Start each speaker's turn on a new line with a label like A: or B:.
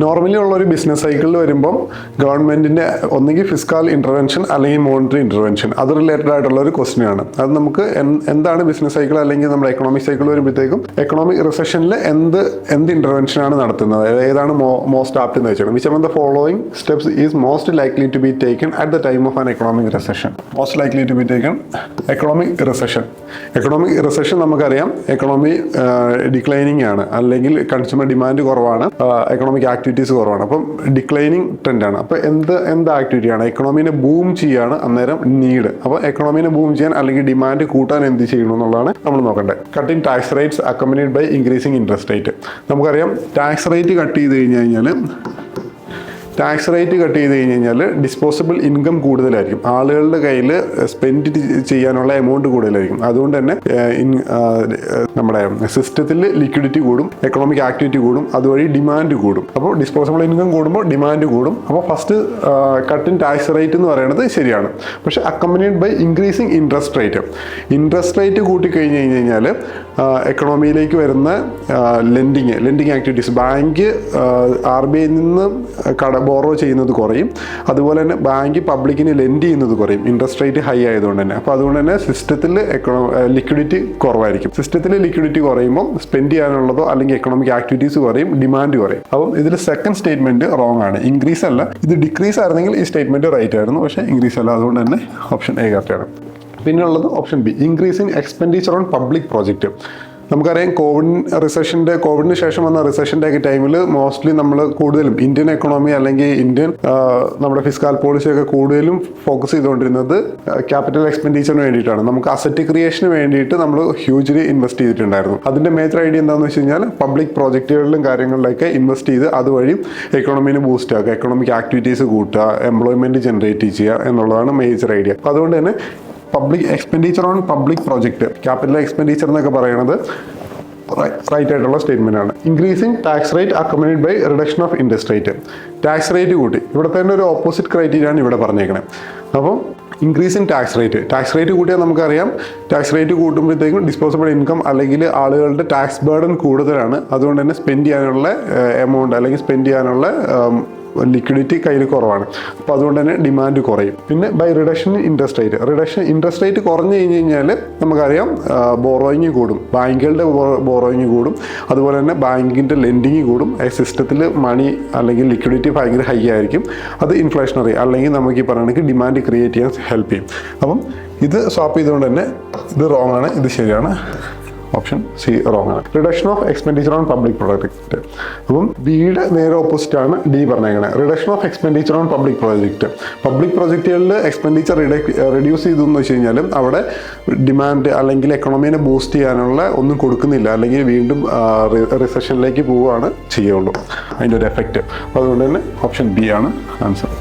A: Normally ഉള്ള ഒരു business സൈക്കിളിൽ വരുമ്പം ഗവൺമെന്റിന്റെ ഒന്നുകിൽ ഫിസ്ക്കൽ ഇന്റർവെൻഷൻ അല്ലെങ്കിൽ മോണിറ്ററി ഇന്റർവെൻഷൻ അത് റിലേറ്റഡ് ആയിട്ടുള്ള ഒരു ക്വസ്റ്റ്യൻ ആണ്. അത് നമുക്ക് എന്താണ് ബിസിനസ് സൈക്കിൾ അല്ലെങ്കിൽ നമ്മുടെ എക്കണോമിക് സൈക്കിൾ വരുമ്പോഴത്തേക്കും എക്കണോമിക് റിസഷനിൽ എന്ത് ഇന്റർവെൻഷൻ ആണ് നടത്തുന്നത്, ഏതാണ് മോസ്റ്റ് ആപ്റ്റ് എന്ന് വെച്ചാൽ which among the following steps is most likely to be taken at the time of an economic recession. Most likely to be taken economic recession. Economic recession നമുക്കറിയാം economy declining ആണ്, അല്ലെങ്കിൽ consumer demand കുറവാണ്, economic activities കുറവാണ്. അപ്പം declining trend ആണ്. അപ്പോൾ എന്ത് ആക്ടിവിറ്റിയാണ് എക്കണോമിനെ boom ചെയ്യാണ് അന്നേരം നീഡ്. അപ്പോൾ എക്കണോമിനെ ബൂം ചെയ്യാൻ അല്ലെങ്കിൽ ഡിമാൻഡ് കൂട്ടാൻ എന്ത് ചെയ്യണം എന്നുള്ളതാണ് നമ്മൾ നോക്കേണ്ടത്. Cutting tax rates accompanied by increasing interest rate. നമുക്കറിയാം ടാക്സ് റേറ്റ് കട്ട് ചെയ്ത് കഴിഞ്ഞാൽ ഡിസ്പോസിബിൾ ഇൻകം കൂടുതലായിരിക്കും, ആളുകളുടെ കയ്യിൽ സ്പെൻഡ് ചെയ്യാനുള്ള എമൗണ്ട് കൂടുതലായിരിക്കും. അതുകൊണ്ട് തന്നെ നമ്മുടെ സിസ്റ്റത്തിൽ ലിക്വിഡിറ്റി കൂടും, എക്കണോമിക് ആക്ടിവിറ്റി കൂടും, അതുവഴി ഡിമാൻഡ് കൂടും. അപ്പോൾ ഡിസ്പോസിബിൾ ഇൻകം കൂടുമ്പോൾ ഡിമാൻഡ് കൂടും. അപ്പോൾ first cut in tax rate എന്ന് പറയുന്നത് ശരിയാണ്. പക്ഷെ accompanied by increasing interest rate കൂട്ടിക്കഴിഞ്ഞ് കഴിഞ്ഞാൽ എക്കണോമിയിലേക്ക് വരുന്ന ലെൻഡിങ് ആക്ടിവിറ്റീസ്, ബാങ്ക് RBI നിന്ന് ബോറോ ചെയ്യുന്നത് കുറയും, അതുപോലെ തന്നെ ബാങ്ക് പബ്ലിക്കിന് ലെൻഡ് ചെയ്യുന്നത് കുറയും, ഇൻട്രസ്റ്റ് റേറ്റ് ഹൈ ആയതുകൊണ്ട് തന്നെ. അപ്പോൾ അതുകൊണ്ട് തന്നെ സിസ്റ്റത്തിൽ ലിക്വിഡിറ്റി കുറവായിരിക്കും. സിസ്റ്റത്തിൽ ലിക്വിഡിറ്റി കുറയുമ്പോൾ സ്പെൻഡ് ചെയ്യാനുള്ളതോ അല്ലെങ്കിൽ എക്കണോമിക് ആക്ടിവിറ്റീസ് കുറയും, ഡിമാൻഡ് കുറയും. അപ്പം ഇതിൽ സെക്കൻഡ് സ്റ്റേറ്റ്മെന്റ് റോങ് ആണ്, ഇൻക്രീസ് അല്ല. ഇത് ഡിക്രീസ് ആയിരുന്നെങ്കിൽ ഈ സ്റ്റേറ്റ്മെന്റ് റൈറ്റ് ആയിരുന്നു, പക്ഷേ ഇൻക്രീസ് അല്ല. അതുകൊണ്ട് തന്നെ ഓപ്ഷൻ എ കറക്റ്റാണ്. പിന്നെയുള്ളത് option B, increasing expenditure on public project. നമുക്കറിയാം കോവിഡിന് ശേഷം വന്ന റിസഷൻ്റെ ഒക്കെ ടൈമിൽ മോസ്റ്റ്ലി നമ്മൾ കൂടുതലും ഇന്ത്യൻ എക്കണോമി അല്ലെങ്കിൽ നമ്മുടെ ഫിസ്ക്കൽ പോളിസിയൊക്കെ കൂടുതലും ഫോക്കസ് ചെയ്തുകൊണ്ടിരുന്നത് ക്യാപിറ്റൽ എക്സ്പെൻഡിച്ചറിന് വേണ്ടിയിട്ടാണ്. നമുക്ക് അസറ്റ് ക്രിയേഷന് വേണ്ടിയിട്ട് നമ്മൾ ഹ്യൂജ്ലി ഇൻവെസ്റ്റ് ചെയ്തിട്ടുണ്ടായിരുന്നു. അതിൻ്റെ മേജർ ഐഡിയ എന്താണെന്ന് വെച്ച് കഴിഞ്ഞാൽ പബ്ലിക് പ്രോജക്റ്റുകളിലും കാര്യങ്ങളിലൊക്കെ ഇൻവെസ്റ്റ് ചെയ്ത് അതുവഴി എക്കണോമിനെ ബൂസ്റ്റ് ആക്കുക, എക്കണോമിക് ആക്ടിവിറ്റീസ് കൂട്ടുക, എംപ്ലോയ്മെൻറ്റ് ജനറേറ്റ് ചെയ്യുക എന്നുള്ളതാണ് മേജർ ഐഡിയ. അപ്പോൾ അതുകൊണ്ട് തന്നെ public expenditure on public project, capital expenditure എന്നൊക്കെ പറയുന്നത് റൈറ്റ് ആയിട്ടുള്ള സ്റ്റേറ്റ്മെന്റ് ആണ്. Increasing tax rate accompanied by reduction of interest rate. Tax rate കൂട്ടി, ഇവിടെ തന്നെ ഒരു ഓപ്പോസിറ്റ് ക്രൈറ്റീരിയ ആണ് ഇവിടെ പറഞ്ഞേക്കണത്. അപ്പം ഇൻക്രീസിങ് ടാക്സ് റേറ്റ് കൂട്ടിയാൽ നമുക്കറിയാം ടാക്സ് റേറ്റ് കൂട്ടുമ്പോഴത്തേക്കും ഡിസ്പോസിബിൾ ഇൻകം അല്ലെങ്കിൽ ആളുകളുടെ ടാക്സ് ബേർഡൻ കൂടുതലാണ്. അതുകൊണ്ട് തന്നെ സ്പെൻഡ് ചെയ്യാനുള്ള എമൗണ്ട് അല്ലെങ്കിൽ സ്പെൻഡ് ചെയ്യാനുള്ള ലിക്വിഡിറ്റി കയ്യിൽ കുറവാണ്. അപ്പോൾ അതുകൊണ്ട് തന്നെ ഡിമാൻഡ് കുറയും. പിന്നെ ബൈ റിഡക്ഷൻ ഇൻട്രസ്റ്റ് റേറ്റ് കുറഞ്ഞു കഴിഞ്ഞ് കഴിഞ്ഞാൽ നമുക്കറിയാം ബോറോയിങ് കൂടും, ബാങ്കുകളുടെ ബോറോയിങ് കൂടും, അതുപോലെ തന്നെ ബാങ്കിൻ്റെ ലെൻഡിങ് കൂടും. സിസ്റ്റത്തിൽ മണി അല്ലെങ്കിൽ ലിക്വിഡിറ്റി ഭയങ്കര ഹൈ ആയിരിക്കും. അത് ഇൻഫ്ലേഷണറി അല്ലെങ്കിൽ നമുക്ക് ഈ പറയുകയാണെങ്കിൽ ഡിമാൻഡ് ക്രിയേറ്റ് ചെയ്യാൻ ഹെൽപ്പ് ചെയ്യും. അപ്പം ഇത് സ്വാപ്പ് ചെയ്തുകൊണ്ട് തന്നെ ഇത് റോങ് ആണ്, ഇത് ശരിയാണ്. ഓപ്ഷൻ സി റോങ് ആണ്. Reduction of expenditure on public project. അപ്പം ബിയുടെ നേരെ ഓപ്പോസിറ്റ് ആണ് ഡി പറഞ്ഞേക്കണത്. Reduction of expenditure on public പ്രോജക്റ്റുകളിൽ എക്സ്പെൻഡിച്ചർ റെഡ്യൂസ് ചെയ്തു എന്ന് വെച്ച് കഴിഞ്ഞാൽ അവിടെ ഡിമാൻഡ് അല്ലെങ്കിൽ എക്കണോമിനെ ബൂസ്റ്റ് ചെയ്യാനുള്ള ഒന്നും കൊടുക്കുന്നില്ല, അല്ലെങ്കിൽ വീണ്ടും റിസഷനിലേക്ക് പോവുകയാണ് ചെയ്യുള്ളൂ, അതിൻ്റെ ഒരു എഫക്റ്റ്. അപ്പോൾ അതുകൊണ്ട് തന്നെ ഓപ്ഷൻ ബി ആണ് ആൻസർ.